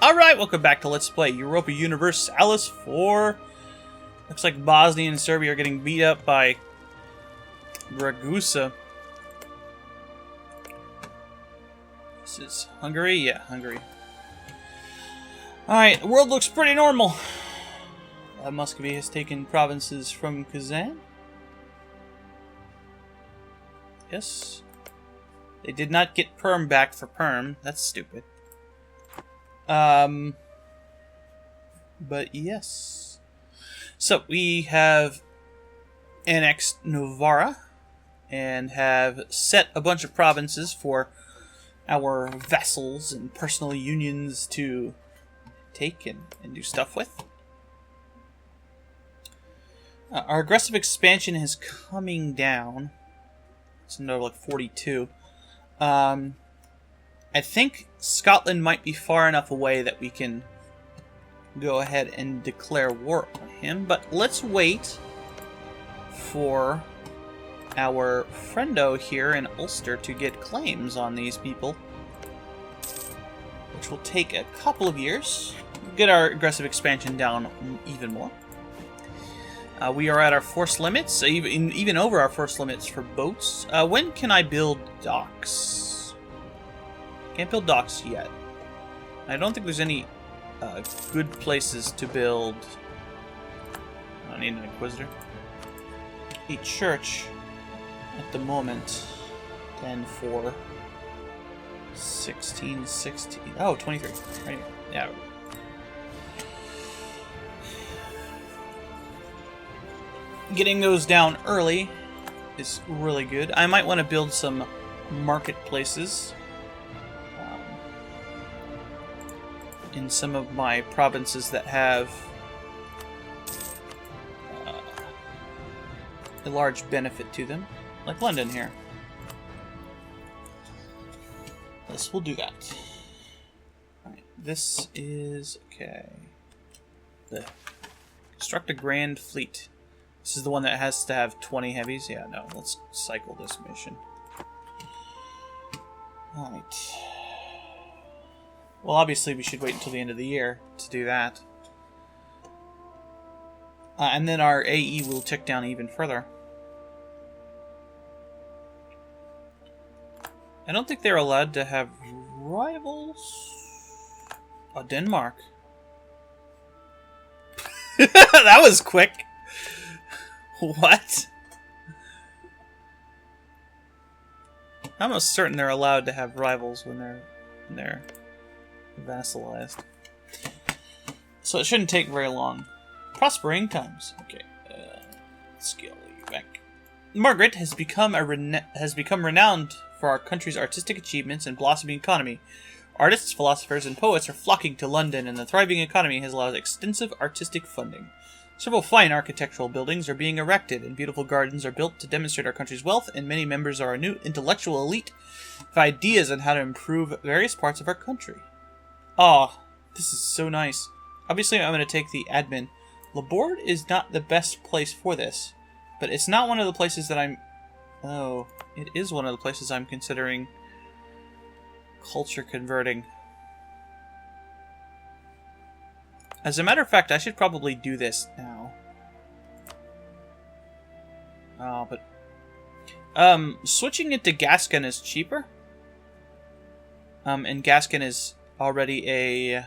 Alright, welcome back to Let's Play Europa Universalis 4. Looks like Bosnia and Serbia are getting beat up by Ragusa. This is Hungary? Yeah, Hungary. Alright, the world looks pretty normal. Muscovy has taken provinces from Kazan. Yes. They did not get Perm back for Perm. That's stupid. But yes. So we have annexed Novara and have set a bunch of provinces for our vassals and personal unions to take and do stuff with. Our aggressive expansion is coming down. It's another like 42. I think Scotland might be far enough away that we can go ahead and declare war on him, but let's wait for our friendo here in Ulster to get claims on these people, which will take a couple of years. Get our aggressive expansion down even more. We are at our force limits, even over our force limits for boats. When can I build docks? Can't build docks yet. I don't think there's any good places to build. I don't need an Inquisitor. A church at the moment. 10, 4, 16, 16. Oh, 23. Right here. Yeah. Getting those down early is really good. I might want to build some marketplaces in some of my provinces that have a large benefit to them, like London here. This will do that. Alright, this is okay. Construct a grand fleet. This is the one that has to have 20 heavies? Yeah, no, let's cycle this mission. Alright. Well, obviously we should wait until the end of the year to do that. And then our AE will tick down even further. I don't think they're allowed to have rivals. Oh, Denmark. That was quick. What? I'm almost certain they're allowed to have rivals when they're vassalized. So it shouldn't take very long. Prospering times. Okay. Scale you back. Margaret has become renowned for our country's artistic achievements and blossoming economy. Artists, philosophers, and poets are flocking to London, and the thriving economy has allowed extensive artistic funding. Several fine architectural buildings are being erected, and beautiful gardens are built to demonstrate our country's wealth, and many members of our new intellectual elite have ideas on how to improve various parts of our country. Ah, this is so nice. Obviously, I'm going to take the admin. Laborde is not the best place for this, but it's not one of the places that I'm... Oh, it is one of the places I'm considering culture converting. As a matter of fact, I should probably do this now. Oh, but... switching it to Gascon is cheaper. And Gascon is already a...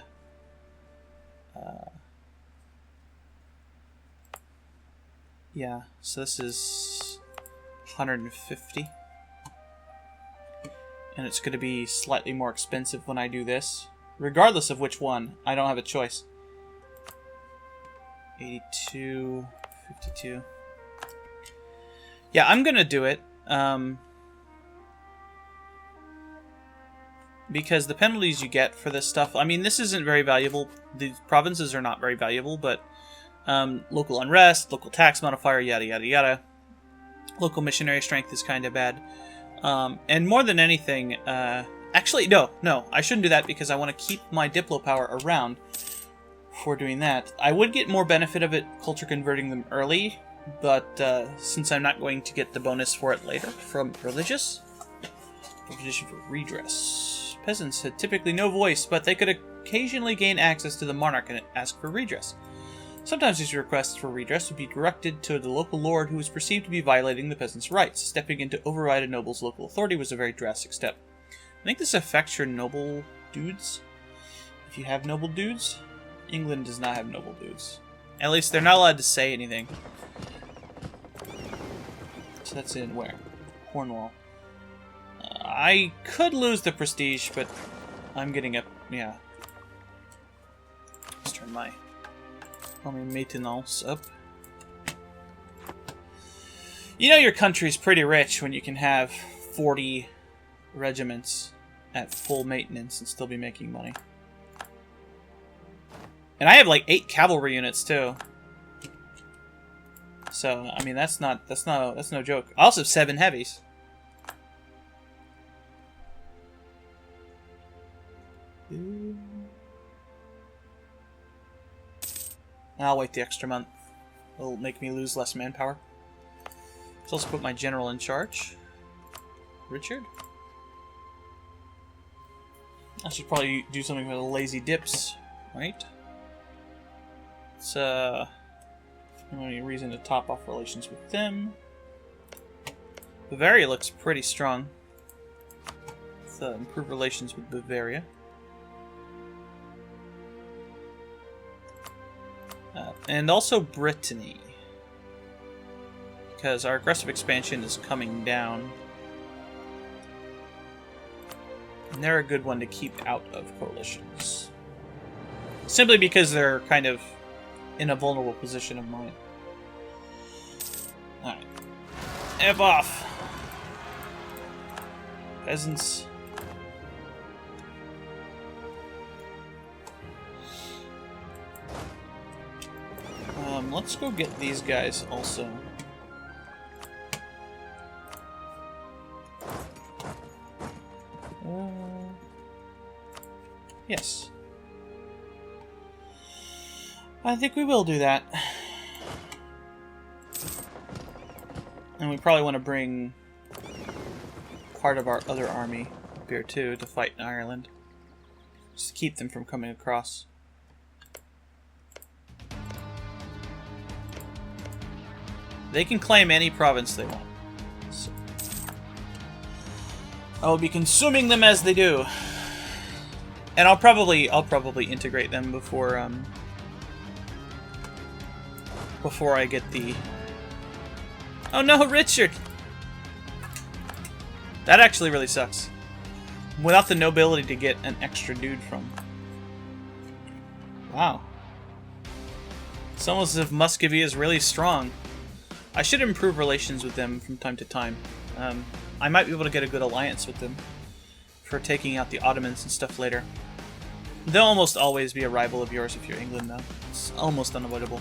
yeah, so this is 150. And it's going to be slightly more expensive when I do this. Regardless of which one, I don't have a choice. 82, 52. Yeah, I'm gonna do it. Because the penalties you get for this stuff, I mean, this isn't very valuable. The provinces are not very valuable, but local unrest, local tax modifier, yada yada yada. Local missionary strength is kind of bad. And more than anything, actually, no, I shouldn't do that because I want to keep my Diplo power around for doing that. I would get more benefit of it culture converting them early, but since I'm not going to get the bonus for it later from religious, petition for redress. Peasants had typically no voice, but they could occasionally gain access to the monarch and ask for redress. Sometimes these requests for redress would be directed to the local lord who was perceived to be violating the peasants' rights. Stepping in to override a noble's local authority was a very drastic step. I think this affects your noble dudes. If you have noble dudes, England does not have noble dudes. At least they're not allowed to say anything. So that's in where? Cornwall. I could lose the prestige, but I'm getting up. Yeah. Let's turn my maintenance up. You know your country's pretty rich when you can have 40 regiments at full maintenance and still be making money. And I have like 8 cavalry units too. So I mean that's no joke. I also have 7 heavies. I'll wait the extra month. It'll make me lose less manpower. Let's also put my general in charge. Richard? I should probably do something with the lazy dips, right? It's any reason to top off relations with them. Bavaria looks pretty strong. Let's improve relations with Bavaria. And also Brittany, because our aggressive expansion is coming down. And they're a good one to keep out of coalitions. Simply because they're kind of in a vulnerable position of mind. Alright. F off! Peasants. Let's go get these guys also. Yes. I think we will do that. And we probably want to bring part of our other army up here too to fight in Ireland. Just to keep them from coming across. They can claim any province they want. So I will be consuming them as they do. And I'll probably integrate them before I get the... Oh no, Richard! That actually really sucks. Without the nobility to get an extra dude from. Wow. It's almost as if Muscovy is really strong. I should improve relations with them from time to time. I might be able to get a good alliance with them for taking out the Ottomans and stuff later. They'll almost always be a rival of yours if you're England, though. It's almost unavoidable.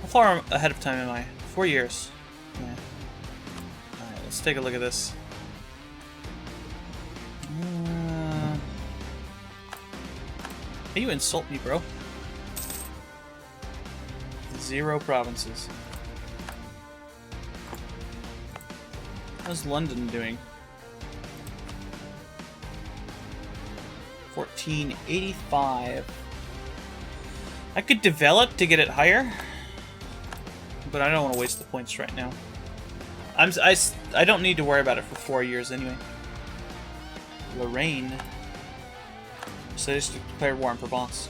How far ahead of time am I? 4 years. Yeah. Alright, let's take a look at this. Hey, you insult me, bro. 0 provinces. How's London doing? 1485. I could develop to get it higher, but I don't want to waste the points right now. I don't need to worry about it for 4 years anyway. Lorraine. So I just declared war in Provence.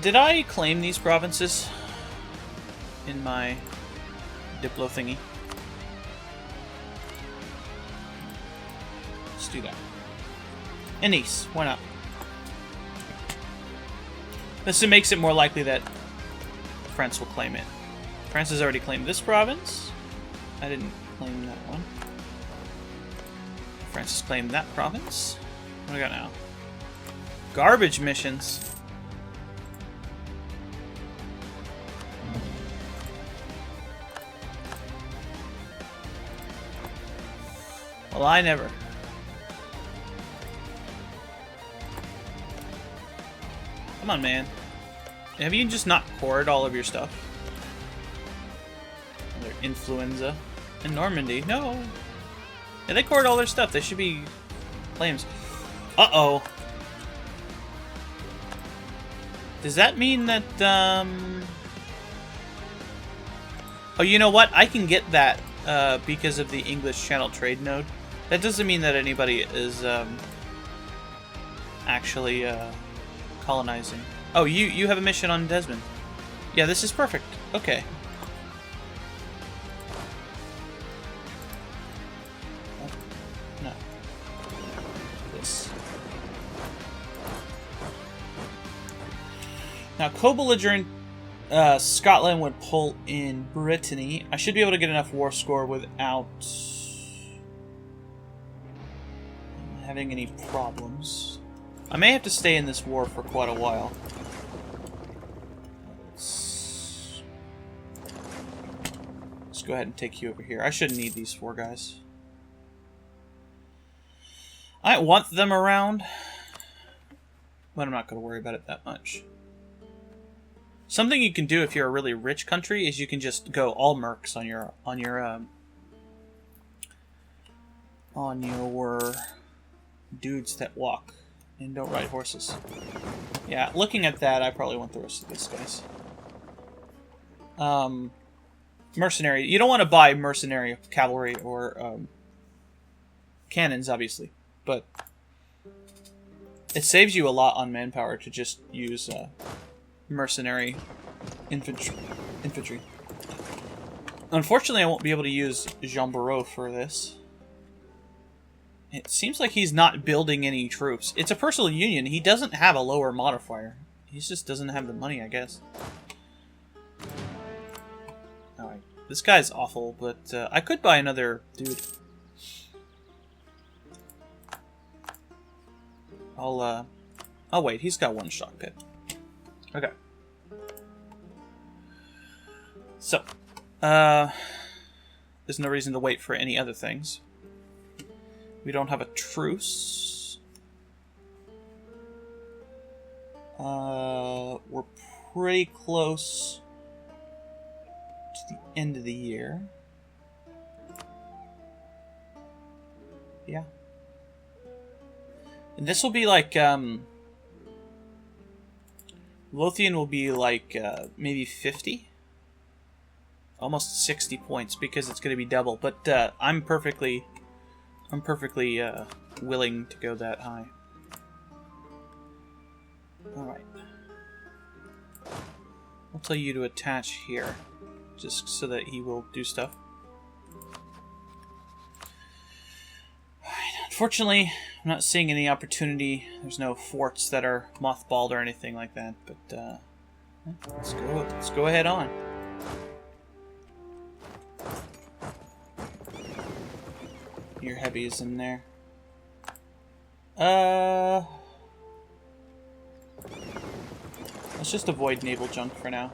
Did I claim these provinces in my Diplo thingy? Let's do that. And Nice, why not? This makes it more likely that France will claim it. France has already claimed this province. I didn't claim that one. France has claimed that province. What do we got now? Garbage missions. Well, I never. Come on, man. Have you just not poured all of your stuff? Another influenza. In Normandy. No. Yeah, they cored all their stuff. They should be flames. Uh-oh. Does that mean that, Oh, you know what? I can get that because of the English Channel Trade Node. That doesn't mean that anybody is actually colonizing. Oh, you have a mission on Desmond. Yeah, this is perfect. Okay. No. This. Now, co-belligerent Scotland would pull in Brittany. I should be able to get enough war score without having any problems. I may have to stay in this war for quite a while. Let's go ahead and take you over here. I shouldn't need these 4 guys. I want them around, but I'm not going to worry about it that much. Something you can do if you're a really rich country is you can just go all mercs on your dudes that walk and don't ride horses. Yeah, looking at that, I probably want the rest of these guys. Mercenary. You don't want to buy mercenary cavalry or cannons, obviously, but it saves you a lot on manpower to just use mercenary infantry. Unfortunately, I won't be able to use Jean Barreau for this. It seems like he's not building any troops. It's a personal union. He doesn't have a lower modifier. He just doesn't have the money, I guess. Alright. This guy's awful, but I could buy another dude. I'll wait. He's got 1 shock pit. Okay. So, there's no reason to wait for any other things. We don't have a truce. We're pretty close to the end of the year. Yeah. And this will be like, Lothian will be like, maybe 50? Almost 60 points, because it's going to be double. But, I'm perfectly willing to go that high. Alright. I'll tell you to attach here, just so that he will do stuff. Alright, unfortunately, I'm not seeing any opportunity. There's no forts that are mothballed or anything like that, but, let's go ahead on. Your heavy is in there. Let's just avoid naval junk for now.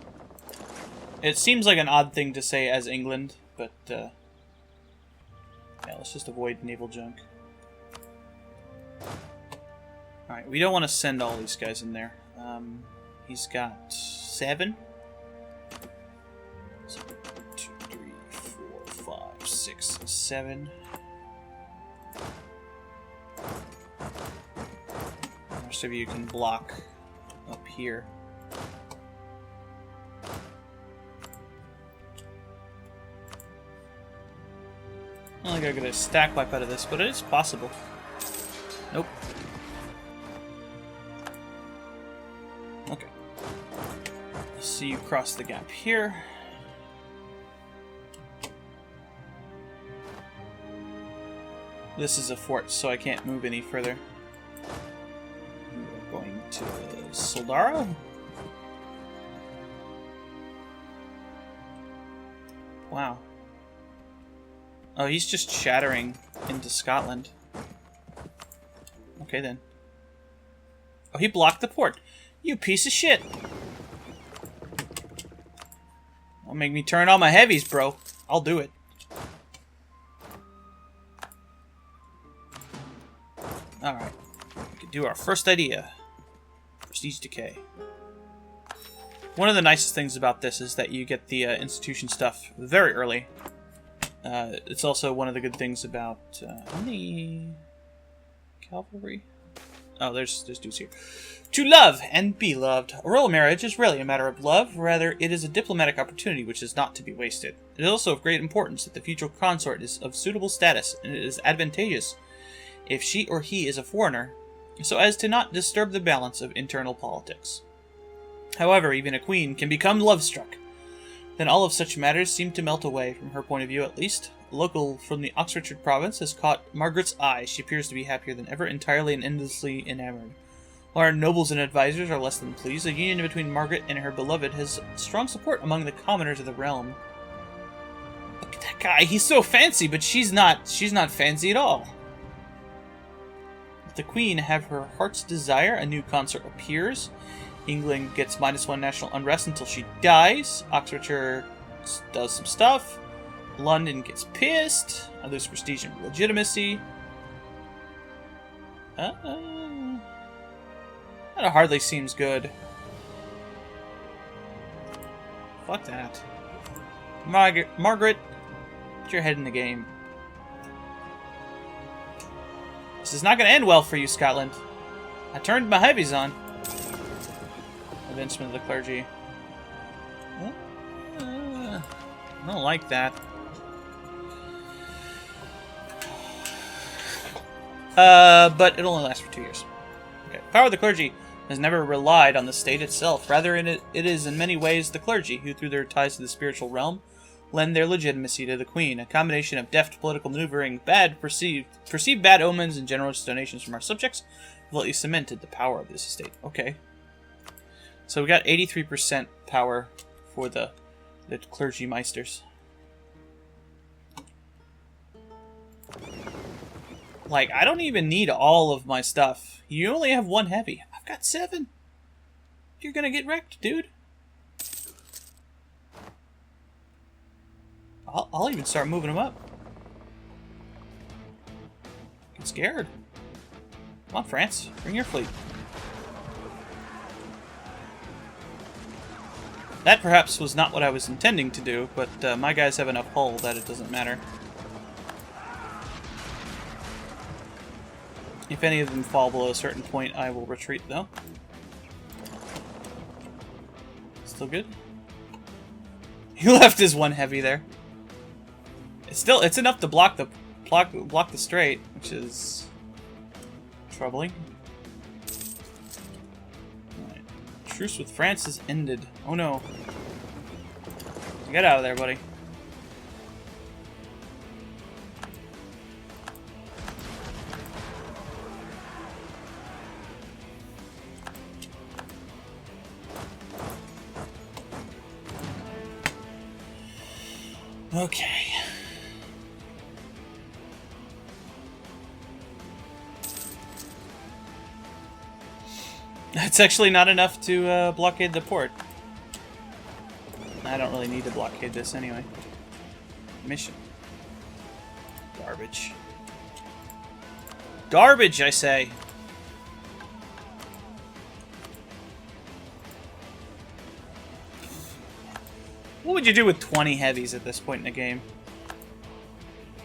It seems like an odd thing to say as England, but yeah, let's just avoid naval junk. Alright, we don't want to send all these guys in there. He's got 7. 2, 3, 4, 5, 6, 7. The rest of you can block up here. I don't think I get a stack wipe out of this, but it is possible. Nope. Okay. Let's see you cross the gap here. This is a fort, so I can't move any further. We're going to Soldara. Wow. Oh, he's just shattering into Scotland. Okay, then. Oh, he blocked the port. You piece of shit. Don't make me turn on my heavies, bro. I'll do it. Alright. We can do our first idea. Prestige decay. One of the nicest things about this is that you get the institution stuff very early. It's also one of the good things about... how many... cavalry? Oh, there's dudes here. To love and be loved. A royal marriage is rarely a matter of love, rather it is a diplomatic opportunity which is not to be wasted. It is also of great importance that the future consort is of suitable status, and it is advantageous if she or he is a foreigner, so as to not disturb the balance of internal politics. However, even a queen can become love-struck. Then all of such matters seem to melt away, from her point of view at least. A local from the Oxfordshire province has caught Margaret's eye. She appears to be happier than ever, entirely and endlessly enamored. While our nobles and advisors are less than pleased, the union between Margaret and her beloved has strong support among the commoners of the realm. Look at that guy, he's so fancy, but she's not fancy at all. If the queen have her heart's desire, a new consort appears. England gets -1 national unrest until she dies. Oxfordshire does some stuff. London gets pissed. I lose prestige and legitimacy. That hardly seems good. Fuck that. Margaret, get your head in the game. This is not going to end well for you, Scotland. I turned my heavies on. Advancement of the clergy. I don't like that. But it only lasts for 2 years. Okay. Power of the clergy has never relied on the state itself. Rather, it is in many ways the clergy who, through their ties to the spiritual realm, lend their legitimacy to the queen. A combination of deft political maneuvering, perceived bad omens, and generous donations from our subjects have lately cemented the power of this estate. Okay. So we got 83% power for the clergy meisters. Like, I don't even need all of my stuff. You only have 1 heavy. I've got 7. You're gonna get wrecked, dude. I'll even start moving them up. Get scared. Come on, France. Bring your fleet. That perhaps was not what I was intending to do, but my guys have enough hull that it doesn't matter. If any of them fall below a certain point, I will retreat, though. Still good? He left his 1 heavy there. It's enough to block the strait, which is troubling. Alright. Truce with France has ended. Oh no. Get out of there, buddy. Okay. That's actually not enough to blockade the port. I don't really need to blockade this anyway. Mission. Garbage. Garbage, I say! What would you do with 20 heavies at this point in the game?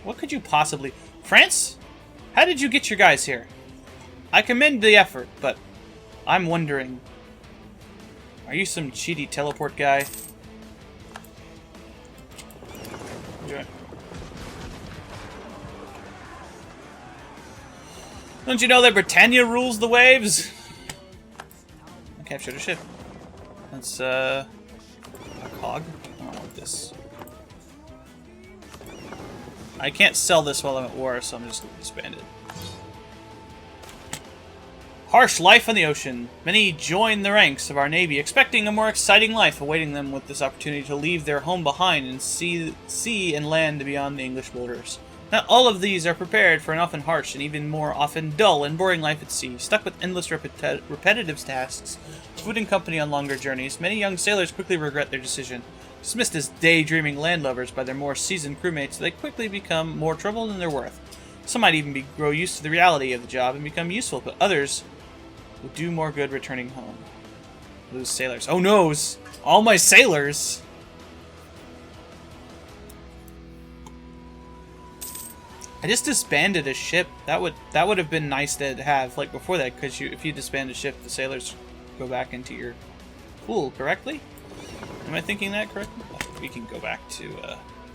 What could you possibly... France? How did you get your guys here? I commend the effort, but I'm wondering... Are you some cheaty teleport guy? Yeah. Don't you know that Britannia rules the waves? I captured a ship. That's, a cog? I don't want this. I can't sell this while I'm at war, so I'm just going to expand it. Harsh life on the ocean. Many join the ranks of our navy, expecting a more exciting life awaiting them with this opportunity to leave their home behind and sea and land beyond the English borders. Not all of these are prepared for an often harsh and even more often dull and boring life at sea. Stuck with endless repetitive tasks, food and company on longer journeys, many young sailors quickly regret their decision. Dismissed as daydreaming landlubbers by their more seasoned crewmates, they quickly become more trouble than they're worth. Some might even grow used to the reality of the job and become useful, but others would do more good returning home. Lose sailors. Oh no! All my sailors! I just disbanded a ship. That would have been nice to have like before that, because if you disband a ship, the sailors go back into your pool correctly. Am I thinking that correctly? We can go back to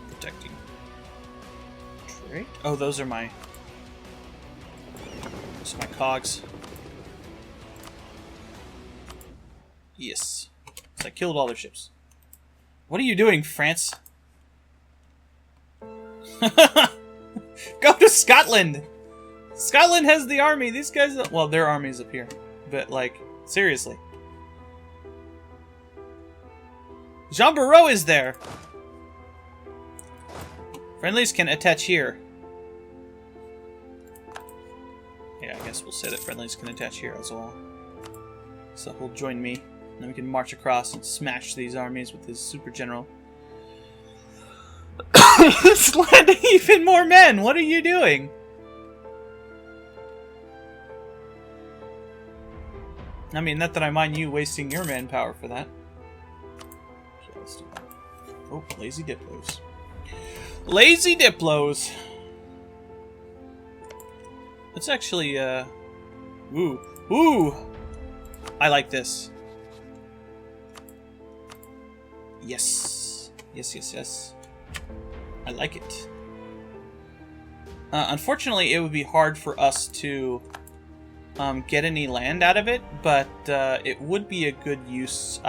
protecting trade. Oh, those are my cogs. Yes, so I killed all their ships. What are you doing, France? Go to Scotland! Scotland has the army! These guys... Well, their army's up here. But, like, seriously. Jean Barreau is there! Friendlies can attach here. Yeah, I guess we'll say that friendlies can attach here as well. So he'll join me. And then we can march across and smash these armies with his super general. It's landing even more men! What are you doing? I mean, not that I mind you wasting your manpower for that. Okay, let's do that. Oh, lazy Diplos. Lazy Diplos! Let's actually, Ooh. Ooh! I like this. Yes. Yes, yes, yes. I like it. Unfortunately, it would be hard for us to get any land out of it, but it would be a good use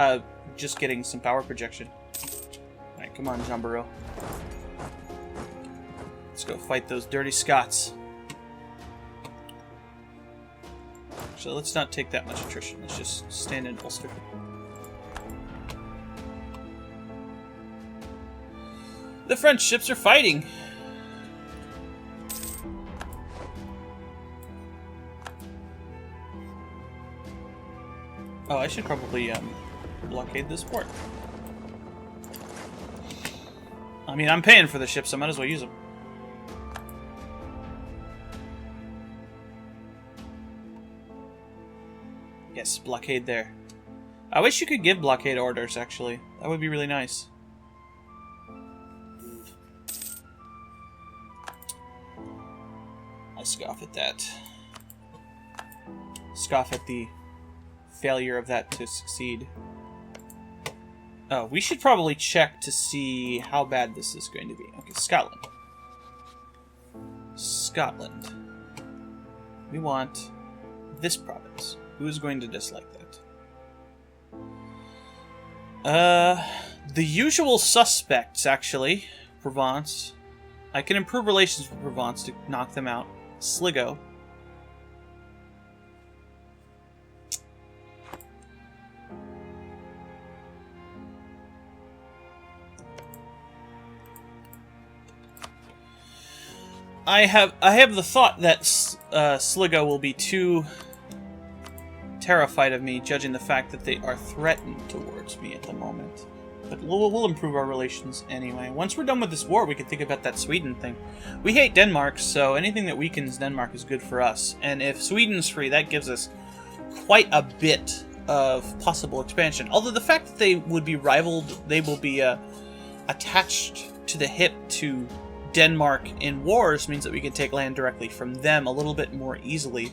just getting some power projection. Alright, come on, Jean Barreau. Let's go fight those dirty Scots. So let's not take that much attrition. Let's just stand in Ulster. The French ships are fighting! Oh, I should probably blockade this port. I mean, I'm paying for the ships, so I might as well use them. Yes, blockade there. I wish you could give blockade orders, actually. That would be really nice. I scoff at that. Scoff at the failure of that to succeed. Oh, we should probably check to see how bad this is going to be. Okay, Scotland. Scotland. We want this province. Who is going to dislike that? The usual suspects, actually. Provence. I can improve relations with Provence to knock them out. Sligo. I have the thought that Sligo will be too terrified of me, judging the fact that they are threatened towards me at the moment. But we'll improve our relations anyway. Once we're done with this war, we can think about that Sweden thing. We hate Denmark, so anything that weakens Denmark is good for us. And if Sweden's free, that gives us quite a bit of possible expansion. Although the fact that they would be rivaled, they will be attached to the hip to Denmark in wars, means that we can take land directly from them a little bit more easily.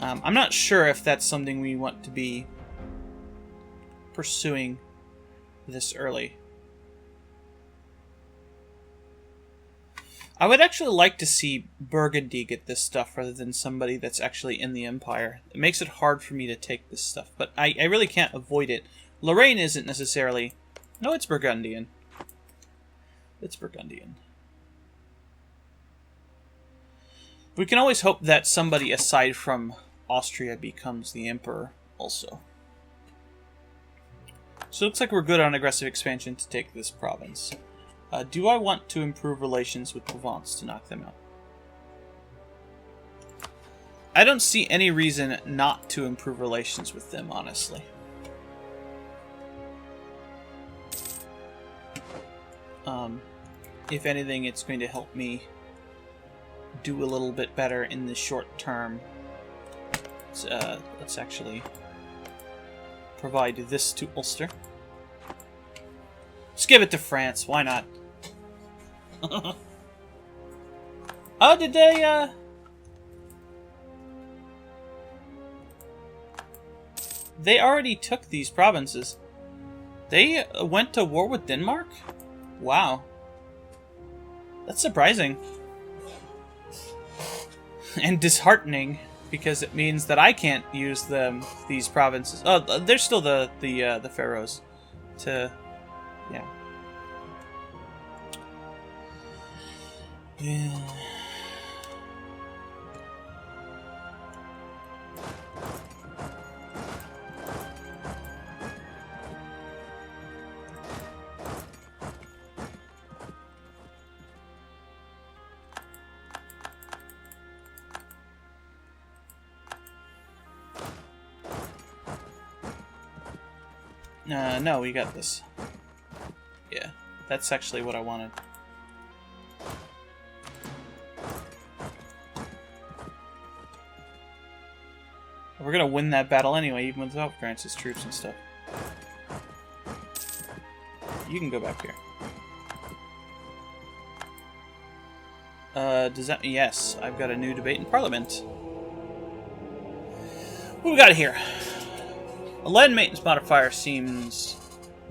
I'm not sure if that's something we want to be pursuing this early. I would actually like to see Burgundy get this stuff rather than somebody that's actually in the Empire. It makes it hard for me to take this stuff, but I really can't avoid it. Lorraine isn't necessarily... No, it's Burgundian. It's Burgundian. We can always hope that somebody aside from Austria becomes the Emperor also. So it looks like we're good on aggressive expansion to take this province. Do I want to improve relations with Provence to knock them out? I don't see any reason not to improve relations with them, honestly. If anything, it's going to help me do a little bit better in the short term. Let's actually provide this to Ulster. Just give it to France. Why not? Oh, did they, They already took these provinces. They went to war with Denmark? Wow. That's surprising. And disheartening, because it means that I can't use these provinces. Oh, there's still the pharaohs to, yeah. Yeah. No, we got this. Yeah, that's actually what I wanted. We're gonna win that battle anyway, even without France's troops and stuff. You can go back here. Does that... Yes, I've got a new debate in Parliament. What we got here? A land maintenance modifier seems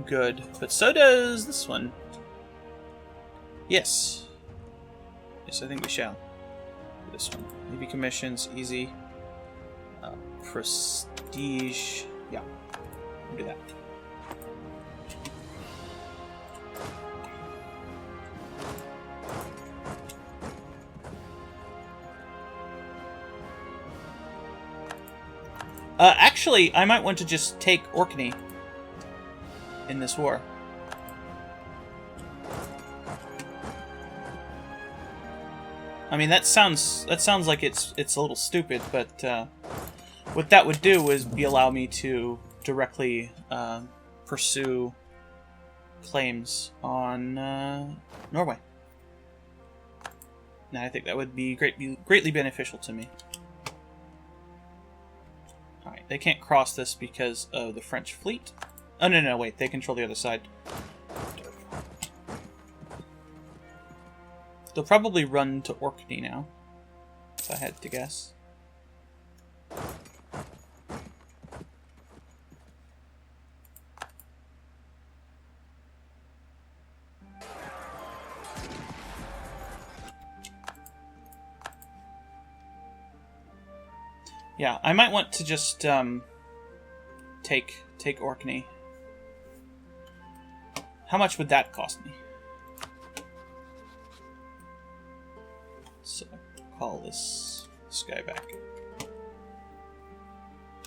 good, but so does this one. Yes. Yes, I think we shall. This one. Navy commissions, easy. Prestige. Yeah. We'll do that. Actually, I might want to just take Orkney in this war. I mean, that sounds like it's a little stupid, but what that would do is allow me to directly pursue claims on Norway. And I think that would be greatly beneficial to me. Alright, they can't cross this because of the French fleet. Oh, no, wait, they control the other side. They'll probably run to Orkney now, if I had to guess. Yeah, I might want to just take Orkney. How much would that cost me? So call this guy back.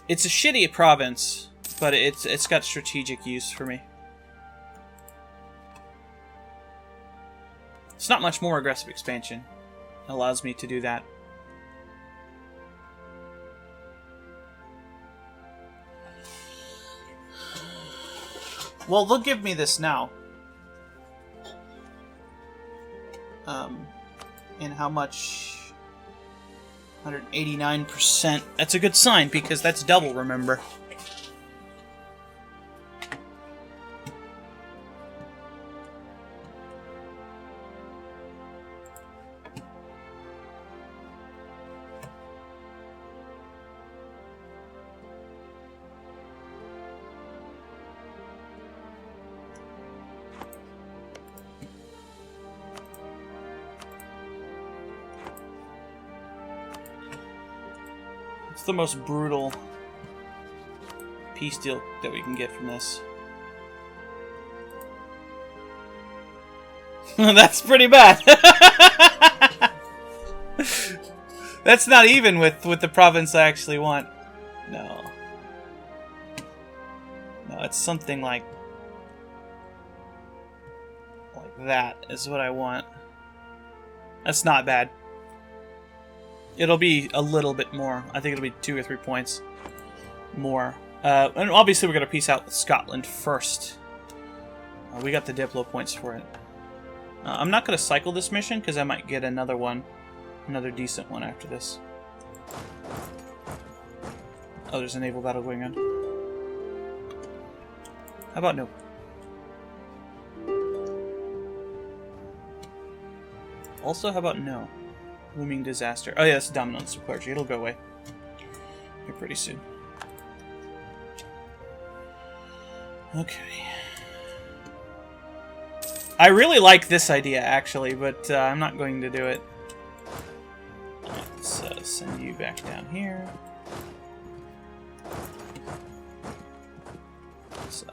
It's a shitty province, but it's got strategic use for me. It's not much more aggressive expansion. It allows me to do that. Well, they'll give me this now. And how much? 189%. That's a good sign, because that's double, remember. It's the most brutal peace deal that we can get from this. That's pretty bad. That's not even with the province I actually want. No. No, it's something like that is what I want. That's not bad. It'll be a little bit more. I think it'll be 2 or 3 points more. And obviously we're going to peace out with Scotland first. We got the Diplo points for it. I'm not going to cycle this mission because I might get another one. Another decent one after this. Oh, there's a naval battle going on. How about no? also? How about no? Looming disaster. Oh yeah, that's dominance of clergy. It'll go away here pretty soon. Okay. I really like this idea, actually, but I'm not going to do it. Let's send you back down here. Let's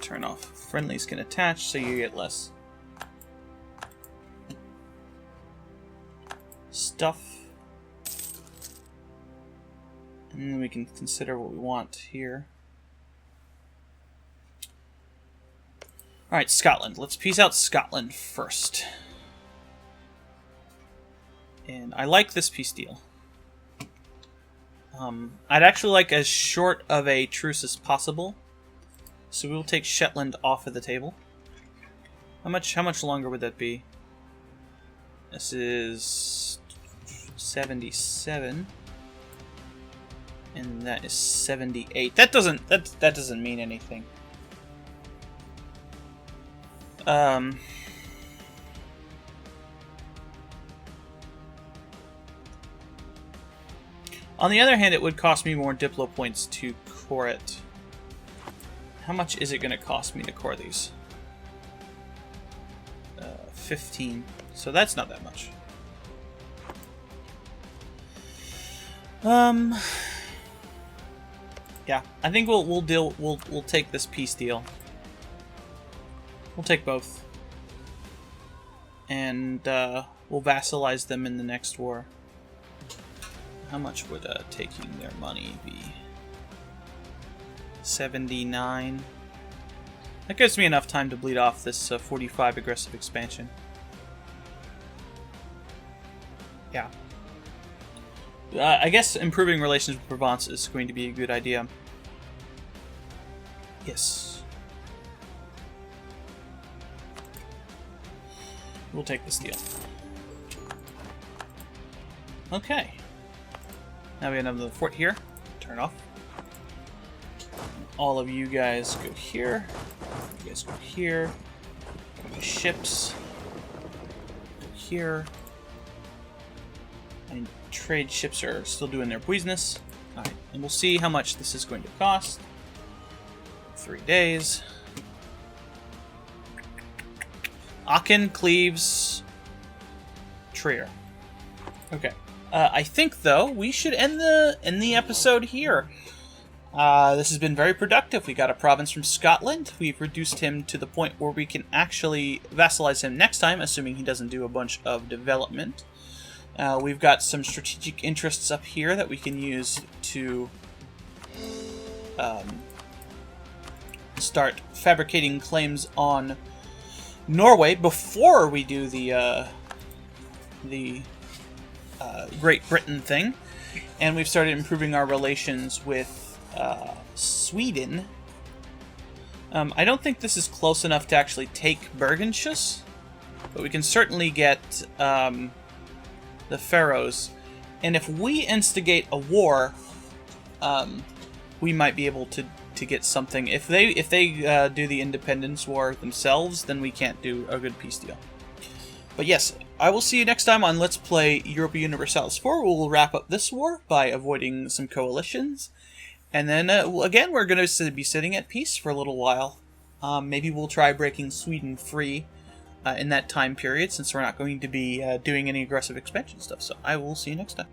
turn off friendlies can attach so you get less stuff. And then we can consider what we want here. Alright, Scotland. Let's piece out Scotland first. And I like this peace deal. I'd actually like as short of a truce as possible. So we'll take Shetland off of the table. How much longer would that be? This is 77. And that is 78. That doesn't mean anything. On the other hand, it would cost me more Diplo points to core it. How much is it going to cost me to core these? 15. So that's not that much. Yeah, I think we'll take this peace deal. We'll take both. And we'll vassalize them in the next war. How much would taking their money be? 79. That gives me enough time to bleed off this 45 aggressive expansion. Yeah. I guess improving relations with Provence is going to be a good idea. Yes. We'll take this deal. Okay. Now we have another fort here. Turn off. All of you guys go here. You guys go here. Go to ships. Go here. And trade ships are still doing their business. Alright, and we'll see how much this is going to cost. 3 days. Aachen, Cleves, Trier. Okay. I think, though, we should end the episode here. This has been very productive. We got a province from Scotland. We've reduced him to the point where we can actually vassalize him next time, assuming he doesn't do a bunch of development. We've got some strategic interests up here that we can use to start fabricating claims on Norway before we do the Great Britain thing. And we've started improving our relations with Sweden. I don't think this is close enough to actually take Bergenshus, but we can certainly get the Faroes. And if we instigate a war, we might be able to get something. If they do the independence war themselves, then we can't do a good peace deal. But yes, I will see you next time on Let's Play Europa Universalis 4. We'll wrap up this war by avoiding some coalitions. And then, again, we're going to be sitting at peace for a little while. Maybe we'll try breaking Sweden free in that time period, since we're not going to be doing any aggressive expansion stuff. So I will see you next time.